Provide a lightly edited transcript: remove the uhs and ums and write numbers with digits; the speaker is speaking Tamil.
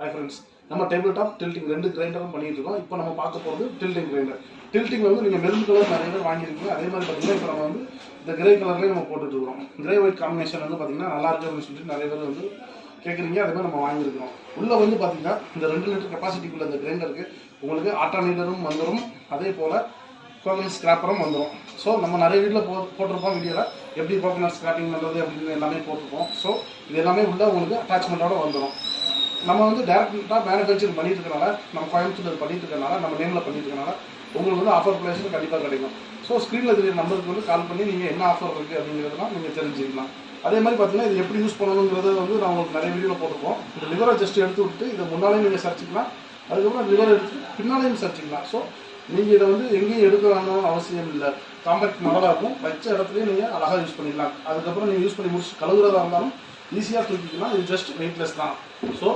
ஹாய் ஃப்ரெண்ட்ஸ், நம்ம டேபிள் டாப் டில்ட்டிங் ரெண்டு கிரைண்டரும் பண்ணிட்டு இருக்கோம். இப்போ நம்ம பார்க்க போகிறது டில்ட்டிங் கிரைண்டர். டில்ட்டிங்கில் வந்து நீங்கள் மெரூன் கலர் நிறைய பேர் வாங்கியிருக்கீங்க. அதே மாதிரி பார்த்தீங்கன்னா இப்போ நம்ம வந்து இந்த கிரே கலர்லேயே நம்ம போட்டுட்ருக்கோம். கிரே ஒயிட் காம்பினேஷன் வந்து பார்த்தீங்கன்னா நல்லா இருக்கு அப்படின்னு சொல்லிட்டு நிறைய பேர் வந்து கேட்குறீங்க. அதே மாதிரி நம்ம வாங்கியிருக்கிறோம். உள்ளே வந்து பார்த்தீங்கன்னா இந்த 2 லிட்டர் கெப்பாசிட்டிக்குள்ள இந்த கிரைண்டருக்கு உங்களுக்கு ஆல்டர்னேட்டரும் வந்துடும், அதே போல் கோகனட் ஸ்கிராப்பரும் வந்துடும். ஸோ நம்ம நிறைய வீட்டில் போட்டிருப்போம் வீடியோவில் எப்படி கோகனட் ஸ்கிராப்பிங் பண்ணுறது அப்படின்னு எல்லாமே போட்டிருப்போம். ஸோ இது எல்லாமே உள்ள உங்களுக்கு அட்டாச்மெண்ட்டோட வந்துடும். நம்ம வந்து டேரெக்டாக மேனுஃபேக்சரிங் பண்ணிட்டு இருக்கனால, நம்ம கோயம்புத்தூர் பண்ணிட்டு இருக்கனால, நம்ம நேமில் பண்ணிட்டு இருக்கனால உங்களுக்கு வந்து ஆஃபர் ப்ரைஸில் கண்டிப்பாக கிடைக்கும். ஸோ ஸ்க்ரீனில் தெரியுற நம்பருக்கு வந்து கால் பண்ணி நீங்கள் என்ன ஆஃபர் இருக்குது அப்படிங்கிறதெல்லாம் நீங்கள் தெரிஞ்சுக்கலாம். அதே மாதிரி பார்த்தீங்கன்னா இது எப்படி யூஸ் பண்ணணுங்கிறத வந்து நான் உங்களுக்கு நிறைய வீடியோவில் போட்டிருப்போம். இந்த லிவரை ஜஸ்ட் எடுத்து விட்டு இதை முன்னாலேயும் நீங்கள் சர்ச்சிக்கலாம், அதுக்கப்புறம் லிவரை எடுத்து பின்னாலேயும் சர்ச்சிக்கலாம். ஸோ நீங்கள் இதை வந்து எங்கேயும் எடுக்கணும்னு அவசியம் இல்லை. காம்பேக்ட் மாடலாக இருக்கும், வச்ச இடத்துலையும் நீங்கள் அழகாக யூஸ் பண்ணிக்கலாம். அதுக்கப்புறம் நீங்கள் யூஸ் பண்ணி முடிச்சு கழுவுறதா இருந்தாலும் ஈஸியாக தூக்கிக்கலாம். இது ஜஸ்ட் வெயிட்லெஸ் தான். ஸோ